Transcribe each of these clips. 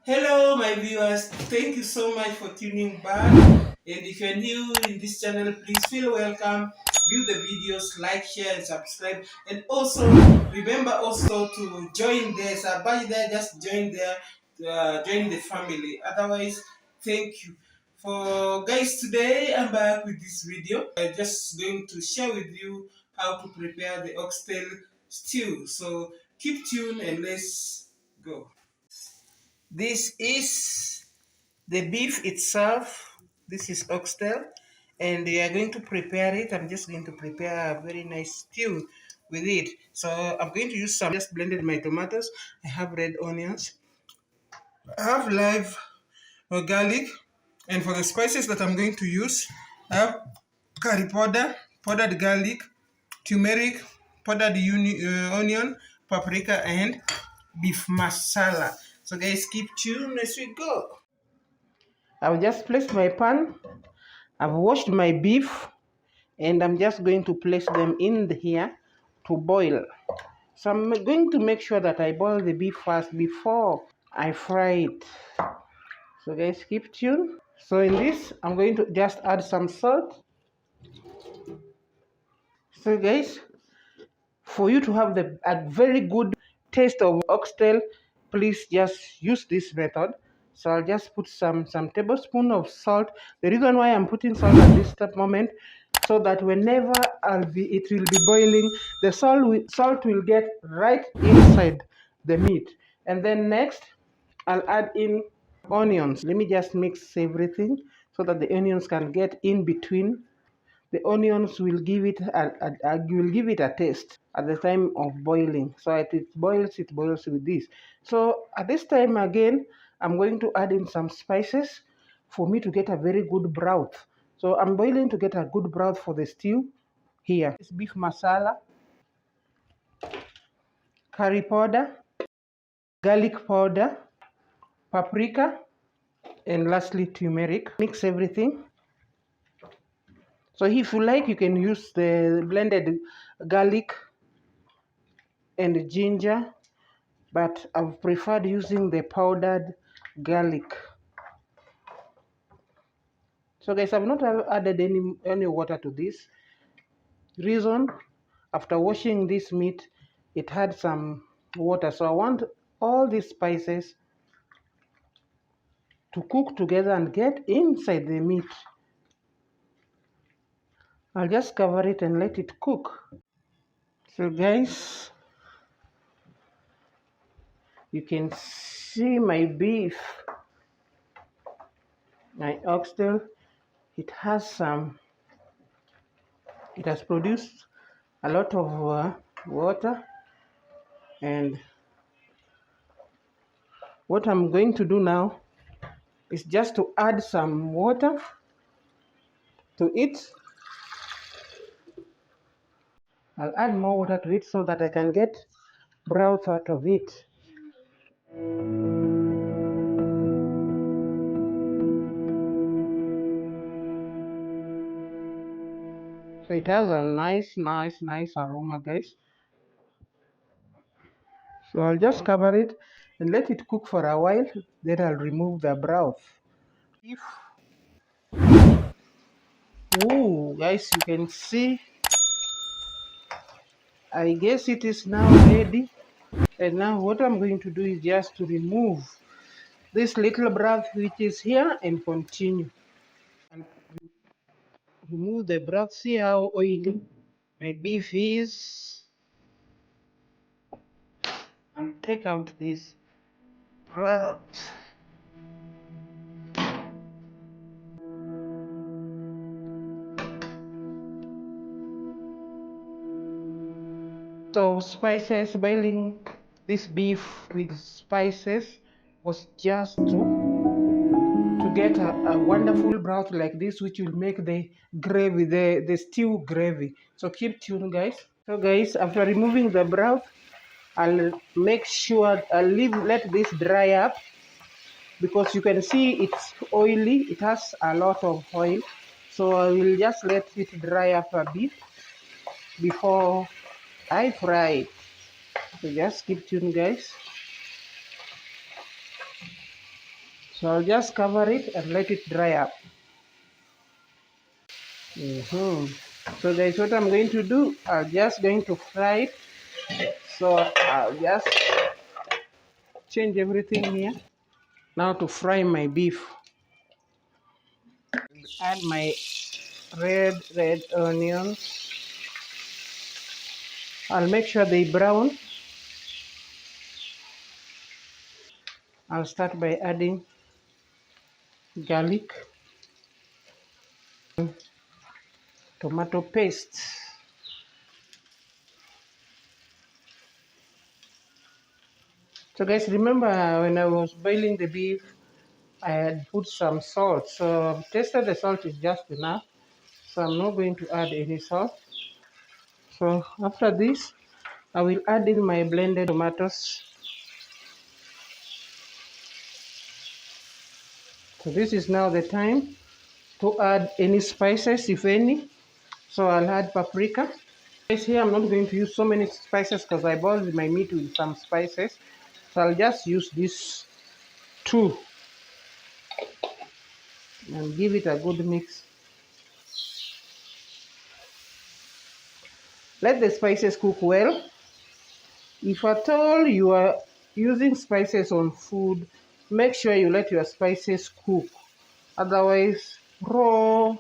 Hello, my viewers. Thank you so much for tuning back. And if you're new in this channel, please feel welcome. View the videos, like, share, and subscribe. And also remember also to join there. So by there, just join there, join the family. Otherwise, thank you. For guys, today I'm back with this video. I'm just going to share with you how to prepare the oxtail stew. So keep tuned and let's go. This is the beef itself. This is oxtail, and we are going to prepare it. I'm just going to prepare a very nice stew with it. So I'm going to use some. Just blended my tomatoes. I have red onions. I have live garlic, and for the spices that I'm going to use, I have curry powder, powdered garlic, turmeric, powdered onion, paprika, and beef masala. So guys, keep tuned as we go. I've just placed my pan. I've washed my beef and I'm just going to place them in here to boil. So I'm going to make sure that I boil the beef first before I fry it. So guys, keep tuned. So in this, I'm going to just add some salt. So guys, for you to have a very good taste of oxtail, please just use this method. So I'll just put some tablespoon of salt. The reason why I'm putting salt at this moment, so that whenever it will be boiling, the salt will get right inside the meat. And then next, I'll add in onions. Let me just mix everything so that the onions can get in between. The onions will give it a taste at the time of boiling. So as it boils with this. So at this time again, I'm going to add in some spices for me to get a very good broth. So I'm boiling to get a good broth for the stew here. It's beef masala, curry powder, garlic powder, paprika, and lastly turmeric. Mix everything. So if you like, you can use the blended garlic and ginger, but I've preferred using the powdered garlic. So guys, I've not added any water to this. Reason, after washing this meat, it had some water, so I want all these spices to cook together and get inside the meat. I'll just cover it and let it cook. So guys, you can see my beef, my oxtail. It has produced a lot of water, and what I'm going to do now is just to add some water to it. I'll add more water to it so that I can get broth out of it. So it has a nice aroma, guys. So I'll just cover it and let it cook for a while. Then I'll remove the broth. If guys, you can see, I guess it is now ready. And now what I'm going to do is just to remove this little broth which is here and continue. And remove the broth. See how oily my beef is. And take out this broth. So spices, boiling this beef with spices was just to get a wonderful broth like this, which will make the gravy, the stew gravy. So keep tuned, guys. So guys, after removing the broth, I'll make sure let this dry up, because you can see it's oily. It has a lot of oil, so I will just let it dry up a bit before I fry it. So just keep tuned, guys. So I'll just cover it and let it dry up. So guys, what I'm going to do, I'm just going to fry it. So I'll just change everything here. Now to fry my beef. Add my red onions. I'll make sure they brown. I'll start by adding garlic, tomato paste. So guys, remember when I was boiling the beef, I had put some salt. So I've tested the salt is just enough. So I'm not going to add any salt. So after this, I will add in my blended tomatoes. So this is now the time to add any spices, if any. So I'll add paprika. Guys, here I'm not going to use so many spices because I boiled my meat with some spices. So I'll just use these two and give it a good mix. Let the spices cook well. If at all you are using spices on food, make sure you let your spices cook. Otherwise, raw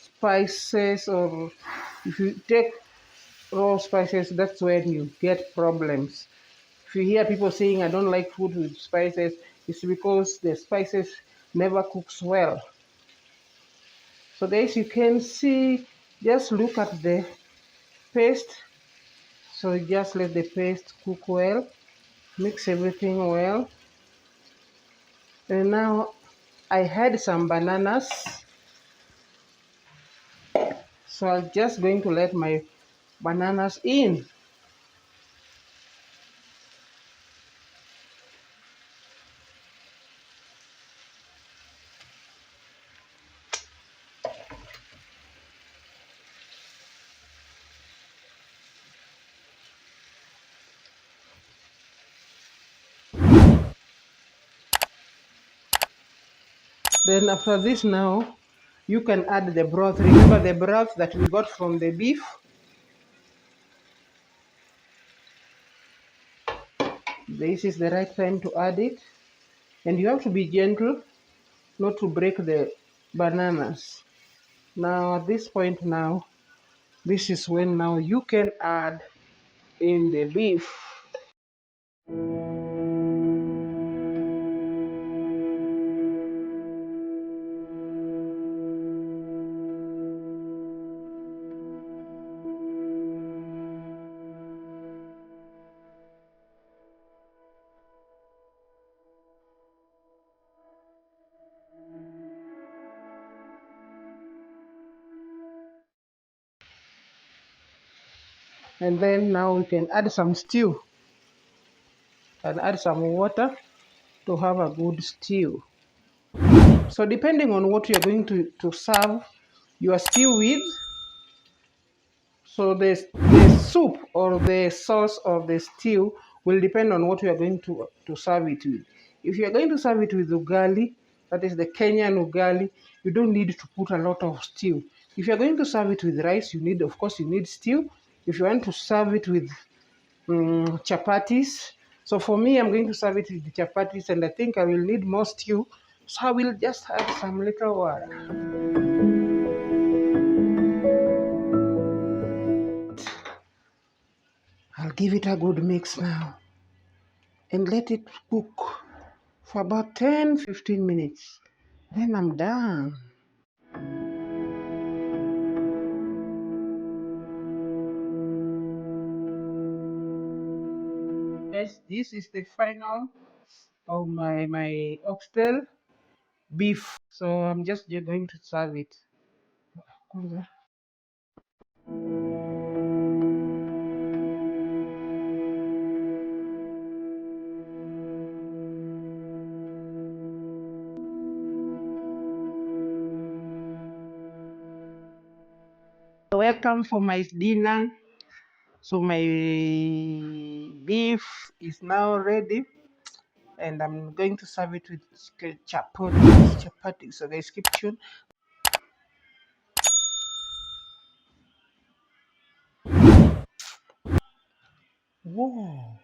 spices, or if you take raw spices, that's when you get problems. If you hear people saying, I don't like food with spices, it's because the spices never cooks well. So guys, you can see, just look at the paste. So just let the paste cook well, mix everything well. And now I had some bananas. So I'm just going to let my bananas in. Then after this now, you can add the broth. Remember the broth that we got from the beef? This is the right time to add it. And you have to be gentle not to break the bananas. Now at this point now, this is when now you can add in the beef. And then now we can add some stew and add some water to have a good stew. So depending on what you're going to serve your stew with, so the soup or the sauce of the stew will depend on what you are going to serve it with. If you are going to serve it with ugali, that is the Kenyan ugali, you don't need to put a lot of stew. If you are going to serve it with rice, you need, of course, you need stew. If you want to serve it with chapatis, so for me, I'm going to serve it with the chapatis, and I think I will need more stew, so I will just add some little water. I'll give it a good mix now and let it cook for about 10-15 minutes. Then I'm done. Yes, this is the final of my oxtail beef. So I'm just going to serve it. Welcome for my dinner. So my beef is now ready. and I'm going to serve it with chapati. So guys, keep tuned. Whoa.